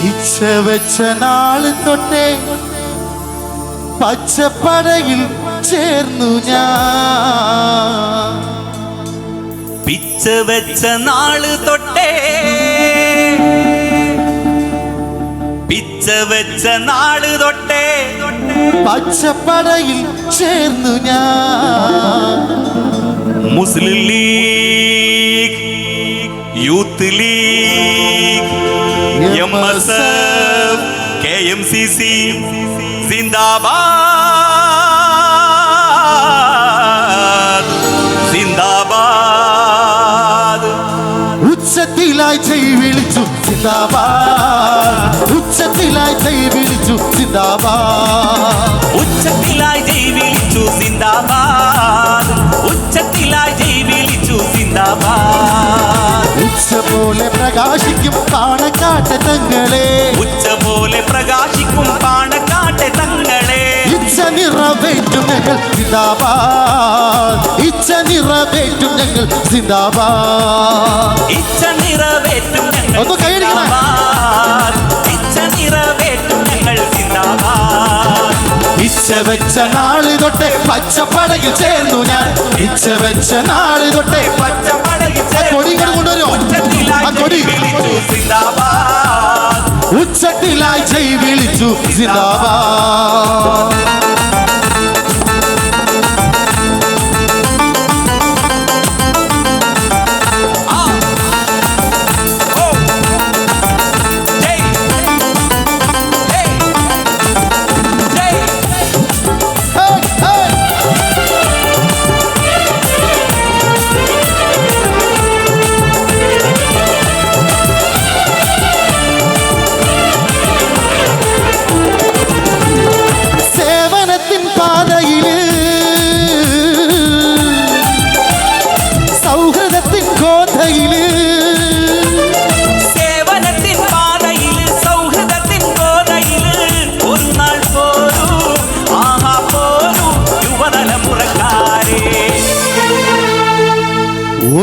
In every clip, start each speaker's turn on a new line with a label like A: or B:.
A: പിച്ച വെച്ച നാള് തൊട്ടേ പച്ചപ്പടയിൽ ചേർന്നു ഞാൻ.
B: പിച്ച വെച്ച നാള് തൊട്ടേ പിച്ച വെച്ച നാള് തൊട്ടേ
A: പച്ചപ്പടയിൽ ചേർന്നു ഞാൻ.
B: മുസ്ലിം ലീഗ്, യൂത്ത് ലീഗ്, MSF, KMCC സിന്ദാബാദ് സിന്ദാബാദ്.
A: ഉച്ചത്തിലായി ചെയ് വിളിച്ചു സിന്ദാബാദ്, ഉച്ചത്തിലായി ചെയ് വിളിച്ചു സിന്ദാബാദ്,
B: ഉച്ചത്തിലായി ജയ് വിളിച്ചു സിന്ദാബാദ്, ഉച്ചത്തിലായി ജയ് വിളിച്ചു സിന്ദാബാദ്.
A: ഉച്ച പോലെ പ്രകാശിക്കും പാണക്കാട്ടെ തങ്ങളെ,
B: ഉച്ച പോലെ പ്രകാശിക്കും പാണക്കാട്ടെ തങ്ങളെ.
A: ഇച്ഛ നിറവേറ്റും ഞങ്ങൾ സിന്ദാബാദ്, ഇച്ഛ നിറവേറ്റും ഞങ്ങൾ സിന്ദാബാദ്,
B: ഇച്ഛ നിറവേറ്റും ഞങ്ങൾ
A: ഒന്ന് കൈയടിക്കണം.
B: സിന്ദാബാദ്, ഇച്ഛ നിറവേറ്റും ഞങ്ങൾ സിന്ദാബാദ്.
A: ഇച്ഛ വെച്ച നാള് തൊട്ടേ പച്ചപ്പടയിൽ ചേർന്നു ഞാൻ, ഇച്ഛ വെച്ച നാള് തൊട്ടേ
B: പച്ചപ്പടയിൽ
A: കൊടി കൊണ്ടുവരുമോ? ആ കൊടി
B: സിന്ദാബാദ്,
A: ഉച്ചത്തിലായി ജയ് വിളിച്ചു സിന്ദാബാദ്.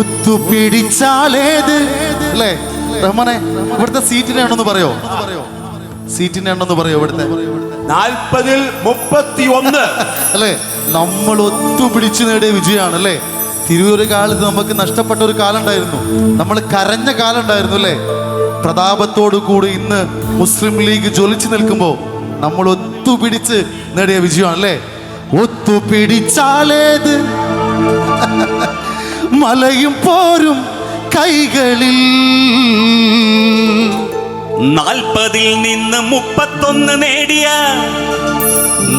A: ഒത്തുപിടിച്ചാലേത് അല്ലേ റഹ്മാനെ? ഇവിടുത്തെ സീറ്റിന്റെ എണ്ണം പറയോ? സീറ്റിന്റെ എണ്ണം പറയോ? ഇവിടുത്തെ
C: 40-31
A: അല്ലേ? നമ്മൾ ഒത്തുപിടിച്ച് നേടിയ വിജയമാണ് അല്ലേ? തിരുവൂര് കാലത്ത് നമുക്ക് നഷ്ടപ്പെട്ട ഒരു കാലം ഉണ്ടായിരുന്നു, നമ്മൾ കരഞ്ഞ കാലം ഉണ്ടായിരുന്നു അല്ലേ? പ്രതാപത്തോടു കൂടി ഇന്ന് മുസ്ലിം ലീഗ് ജ്വലിച്ചു നിൽക്കുമ്പോൾ നമ്മൾ ഒത്തുപിടിച്ച് നേടിയ വിജയമാണ് അല്ലേ? ഒത്തുപിടിച്ചാലേത് മലയും പോരും കൈകളിൽ.
B: 40-ൽ നിന്ന് 31 നേടിയ,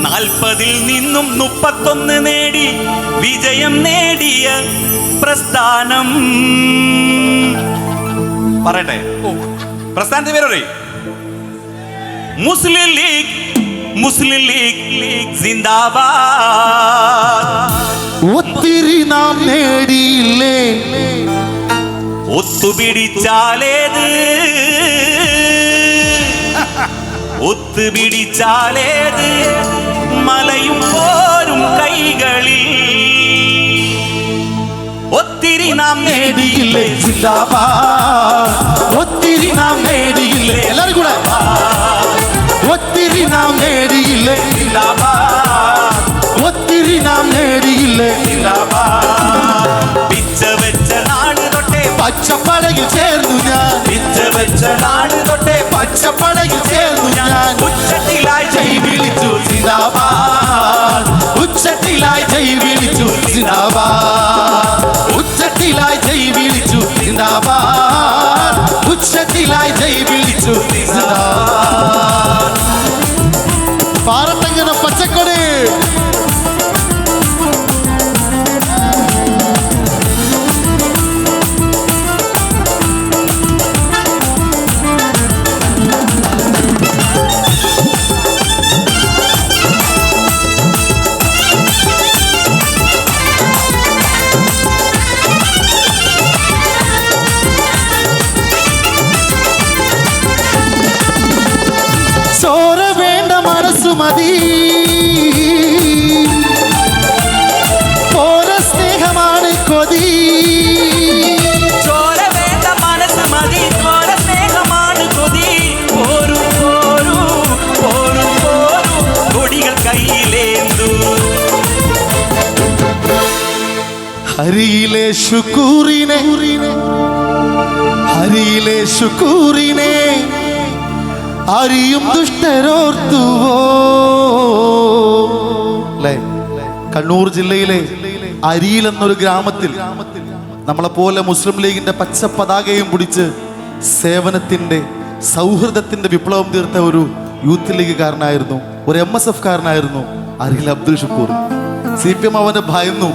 B: 40-ൽ നിന്നും 31 നേടി വിജയം നേടിയ പ്രസ്ഥാനം. പറയട്ടെ, പ്രസ്ഥാനത്തിന്റെ പേര് പറയും. മുസ്ലിം ലീഗ്, മുസ്ലിം ലീഗ് സിന്ദാബാദ്.
A: ഒത്തിരി നാം നേടിയില്ലേ,
B: ഒത്തുപിടിച്ചാലേത്, ഒത്തുപിടിച്ചാലേത് മലയും പോരും കൈകളിൽ. ഒത്തിരി നാം
A: നേടിയില്ലേ സിന്ദാബാദ്, ഒത്തിരി നാം നേടിയില്ലേ. എല്ലാവരും കൂടെ ഒത്തിരി നാം നേടിയില്ലേ
B: സിന്ദാബാദ്,
A: ഒത്തിരി നാം നേടിയില്ലേ
B: സിന്ദാബാദ്. പിച്ച വെച്ച നാട് തൊട്ടേ
A: പച്ചപ്പടയിൽ ചേർന്നു ഞാൻ,
B: പിച്ച വെച്ച നാട് തൊട്ടേ
A: പച്ചപ്പടയിൽ ചേർന്നു ഞാൻ.
B: ഉച്ചത്തിലായി
A: ജയ് വിളിച്ചു സിന്ദാബാദ്, ഉച്ചത്തിലായി ജയ് വിളിച്ചു സിന്ദാബാദ്, ഉച്ചത്തിലായി ജയ് വിളിച്ചു സിന്ദാബാദ്, ഉച്ചത്തിലായി ജയ് വിളിച്ചു സിന്ദാബാദ്. പാറട്ടങ്ങനെ പച്ചക്കൊടി. ഹരിയിലെ ശുക്കൂറിനെ ഹരിയിലെ ശുക്കൂറിനെ അറിയും ദുഷ്ടരോർത്തുവോ. അല്ലേ? കണ്ണൂർ ജില്ലയിലെ അരിയിൽ എന്നൊരു ഗ്രാമത്തിൽ നമ്മളെപ്പോലെ മുസ്ലിം ലീഗിന്റെ പച്ച പതാകയും പിടിച്ച് സേവനത്തിന്റെ സൗഹൃദത്തിന്റെ വിപ്ലവം തീർത്ത ഒരു യൂത്ത് ലീഗുകാരനായിരുന്നു, ഒരു MSF കാരനായിരുന്നു അരിയിൽ അബ്ദുൽ ഷുക്കൂർ. CPM അവനെ ഭയന്നു.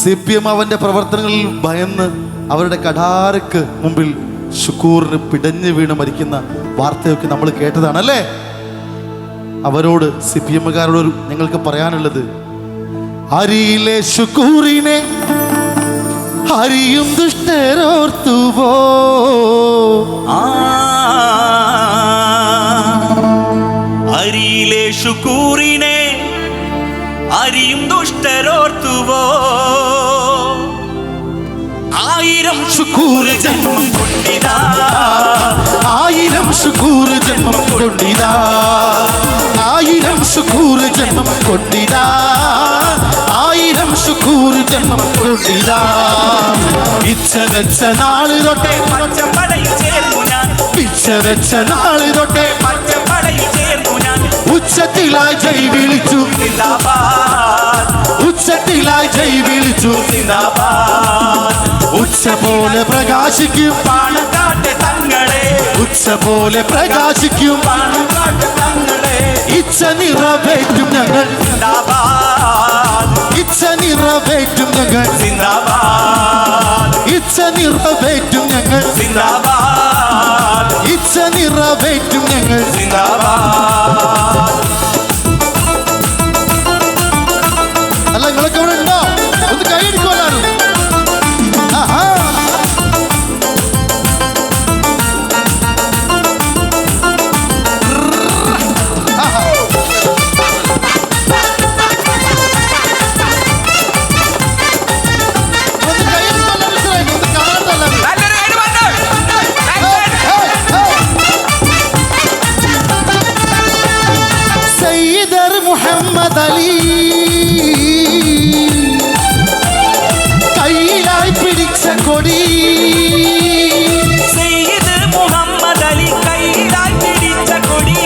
A: CPM അവന്റെ പ്രവർത്തനങ്ങളിൽ ഭയന്ന് അവരുടെ കഠാരക്ക് മുമ്പിൽ ഷുക്കൂറിന് പിടഞ്ഞു വീണ് മരിക്കുന്ന വാർത്തയൊക്കെ നമ്മൾ കേട്ടതാണ്, അല്ലേ? അവരോട് CPM-കാരോട് ഞങ്ങൾക്ക് പറയാനുള്ളത്, അരിയിലെ ശുക്കൂറിനെ അറിയും ദുഷ്ടരോർത്തുവോ.
B: അരിയിലെ ശുക്കൂറിനെ അറിയും ദുഷ്ടരോർത്തുവോ. 1000 ശുക്കൂർ ജന്മം കൊണ്ടിതാ,
A: 1000 ശുക്കൂർ ജന്മം കൊണ്ടിതാ, 1000 ശുക്കൂർ ജന്മം കൊണ്ടിതാ, 1000 ശുക്കൂർ ജന്മം കൊണ്ടിതാ. പിച്ച വെച്ച നാള് തൊട്ടേ
B: പച്ചപ്പടയിൽ ചേർന്നു ഞാൻ,
A: പിച്ച വെച്ച നാള് തൊട്ടേ
B: പച്ചപ്പടയിൽ ചേർന്നു ഞാൻ.
A: ഉച്ചത്തിലായി ജയ് വിളിച്ചു
B: സിന്ദാബാദ്,
A: ഉച്ചത്തിലായി ജയ് വിളിച്ചു
B: സിന്ദാബാദ്.
A: ഉച്ച പോലെ പ്രകാശിക്കും
B: പാണക്കാട്ടെ തങ്ങളെ,
A: ഉച്ച പോലെ പ്രകാശിക്കും
B: പാണക്കാട്ടെ തങ്ങളെ.
A: ഇച്ഛ നിറവേറ്റും ഞങ്ങൾ,
B: സിന്ദാബാദ്,
A: ഇച്ഛ നിറവേറ്റും ഞങ്ങൾ,
B: സിന്ദാബാദ്,
A: ഇച്ഛ നിറവേറ്റും ഞങ്ങൾ,
B: സിന്ദാബാദ്,
A: ഇച്ഛ നിറവേറ്റും ഞങ്ങൾ.
B: സിന്ദാബാദ്.
A: അല്ല, നിങ്ങളൊക്കെ ഇവിടെ ഉണ്ടോ? ഒന്ന് കൈയടിക്കുമല്ലാരും. ആഹാ. ഒന്ന് കൈയടിക്കുമല്ലാരും സാറേ, ഒന്ന് കാണാത്തല്ലാരും.
B: നല്ലൊരു കൈ വന്നു.
A: സയ്യിദർ മുഹമ്മദ് അലി കയ്യിലായി പിടിച്ച കൊടി,
B: സയ്യിദ് മുഹമ്മദ് അലി കൈയിലായി പിടിച്ച കൊടി.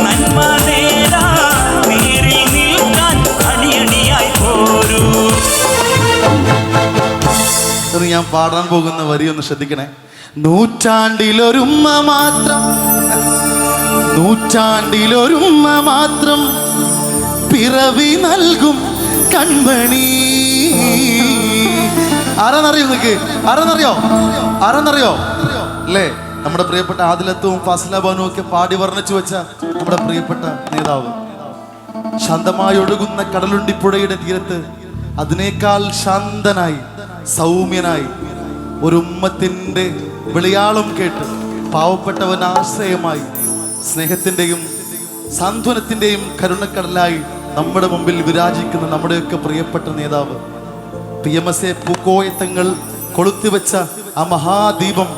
B: നന്മ നേടാൻ നേരിൽ നിൽക്കാൻ അണിയണിയായി പോരൂ.
A: ഇത് ഞാൻ പാടാൻ പോകുന്ന വരി ഒന്ന് ശ്രദ്ധിക്കണേ. നൂറ്റാണ്ടിലൊരുമ്മ മാത്രം, നൂറ്റാണ്ടിലൊരുമ്മ മാത്രം പിറവി നൽകും കൺമണി. ആരാന്നറിയോ നിനക്ക്? ആരാന്നറിയോ? ആരാന്നറിയോ? അല്ലേ? നമ്മുടെ പ്രിയപ്പെട്ട ആദിലത്തും ഫാസില ബാനുവും ഒക്കെ പാടി വർണ്ണിച്ചു വെച്ച നമ്മുടെ പ്രിയപ്പെട്ട നേതാവ്. ശാന്തമായി ഒഴുകുന്ന കടലുണ്ടിപ്പുഴയുടെ തീരത്ത് അതിനേക്കാൾ ശാന്തനായി സൗമ്യനായി ഒരു ഉമ്മത്തിന്റെ വിളിയാളം കേട്ട് പാവപ്പെട്ടവൻ ആശ്രയമായി സ്നേഹത്തിന്റെയും സാന്ത്വനത്തിന്റെയും കരുണക്കടലായി നമ്മുടെ മുമ്പിൽ വിരാജിക്കുന്ന നമ്മുടെയൊക്കെ പ്രിയപ്പെട്ട നേതാവ് PMSA പൂക്കോയത്തങ്ങൾ കൊളുത്തിവെച്ച ആ മഹാദീപം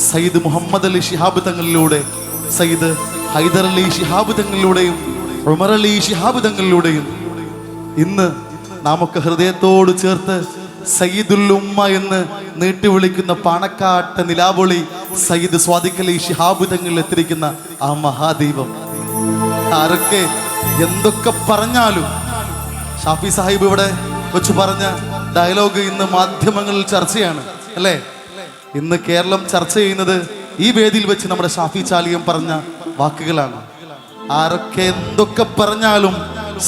A: സയ്യിദ് മുഹമ്മദ് അലി ശിഹാബ് തങ്ങളിലൂടെ, സയ്യിദ് ഹൈദർ അലി ശിഹാബ് തങ്ങളിലൂടെയും ഉമർ അലി ശിഹാബ് തങ്ങളിലൂടെയും ഇന്ന് നാമൊക്കെ ഹൃദയത്തോട് ചേർത്ത് സയ്യിദുൽ ഉമ്മ എന്ന് നീട്ടി വിളിക്കുന്ന പാണക്കാട്ട് നിലാവൊളി സയ്യിദ് സ്വാദിഖ് അലി ശിഹാബ് തങ്ങളിൽ എത്തിരിക്കുന്ന ആ മഹാദീപം. ആരൊക്കെ എന്തൊക്കെ പറഞ്ഞാലും ഷാഫി സാഹിബ് ഇവിടെ വെച്ച് പറഞ്ഞ ഡയലോഗ് ഇന്ന് മാധ്യമങ്ങളിൽ ചർച്ചയാണ്, അല്ലേ? ഇന്ന് കേരളം ചർച്ച ചെയ്യുന്നത് ഈ വേദിയിൽ വെച്ച് നമ്മുടെ ഷാഫി ചാലിയം പറഞ്ഞ വാക്കുകളാണ്. ആരൊക്കെ എന്തൊക്കെ പറഞ്ഞാലും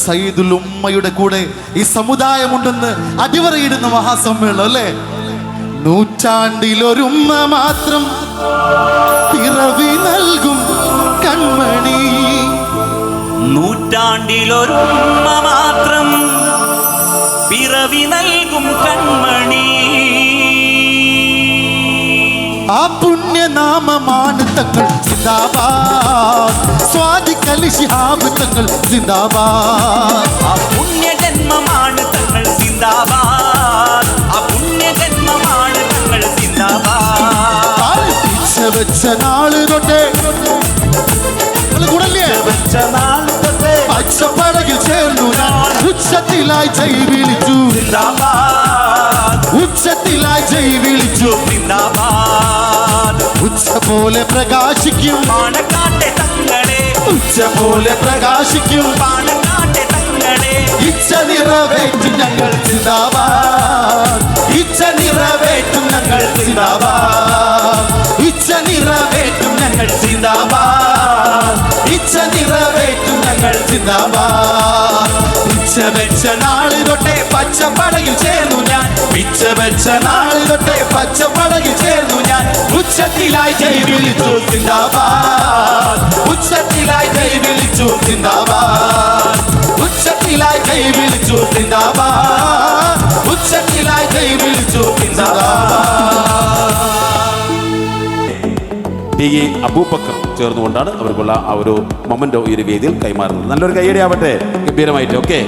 A: സയ്യിദുൽ ഉമ്മയുടെ കൂടെ ഈ സമുദായമുണ്ടെന്ന് അടിവരയിടുന്ന മഹാസമ്മേളനം, അല്ലേ? നൂറ്റാണ്ടിലൊരുമ്മ മാത്രം പിറവി നൽകും കൺമണി,
B: നൂറ്റാണ്ടിലൊരുമ്മ മാത്രം പിറവി നൽകും കൺമണി.
A: ആ പുണ്യനാമമാണ് തങ്ങൾ സിന്ദാബാദ്, സ്വാദിഖ് അലി ശിഹാബ് തങ്ങൾ സിന്ദാബാദ്.
B: ആ പുണ്യജന്മമാണ് തങ്ങൾ സിന്ദാബാദ്, ആ പുണ്യജന്മമാണ് തങ്ങൾ സിന്ദാബാദ്.
A: പിച്ച വെച്ച നാള് തൊട്ടേ കൂടല്ലേ
B: വെച്ച നാൾ തൊട്ടേ
A: പച്ചപ്പടകിൽ ചേർന്നു ഞാൻ, ഉച്ചത്തിൽ ഉച്ചത്തിലായി ജയ് വിളിച്ചു
B: സിന്ദാബാദ്
A: ഉച്ചത്തിലായി ജയ് വിളിച്ചു
B: സിന്ദാബാദ്
A: ഉച്ച പോലെ പ്രകാശിക്കും
B: പാണക്കാട്ടെ തങ്ങളെ
A: ഉച്ച പോലെ പ്രകാശിക്കും
B: പാണക്കാട്ടെ തങ്ങളെ
A: ഇച്ഛ നിറവേറ്റും ഞങ്ങൾ സിന്ദാബാദ് ഇച്ഛ നിറവേറ്റും ഞങ്ങൾ സിന്ദാബാദ് ഇച്ഛ നിറവേറ്റും ഞങ്ങൾ സിന്ദാബാദ് ഇച്ഛ നിറവേറ്റും ഞങ്ങൾ സിന്ദാബാദ് പിച്ച വെച്ച നാള് തൊട്ടേ പച്ചപ്പടയിൽ ചേർന്നു ഞാൻ പിച്ച വെച്ച നാള് തൊട്ടേ പച്ചപ്പടയിൽ ചേർന്നു ഞാൻ ഉച്ചത്തിലായി ജയ് വിളിച്ചു സിന്ദാബാദ് ഉച്ചത്തിലായി ജയ് വിളിച്ചു സിന്ദാബാദ് ഉച്ചത്തിലായി ജയ് വിളിച്ചു സിന്ദാബാദ് ഉച്ചത്തിലായി ജയ് വിളിച്ചു സിന്ദാബാദ്.
C: DA അബൂബക്കർ ചേർന്നുകൊണ്ടാണ് അവർക്കുള്ള ആ ഒരു മൊമെന്റോ ഈ ഒരു വേദിയിൽ കൈമാറുന്നത്. നല്ലൊരു കൈയടി ആവട്ടെ, ഗംഭീരമായിട്ട്. ഓക്കെ.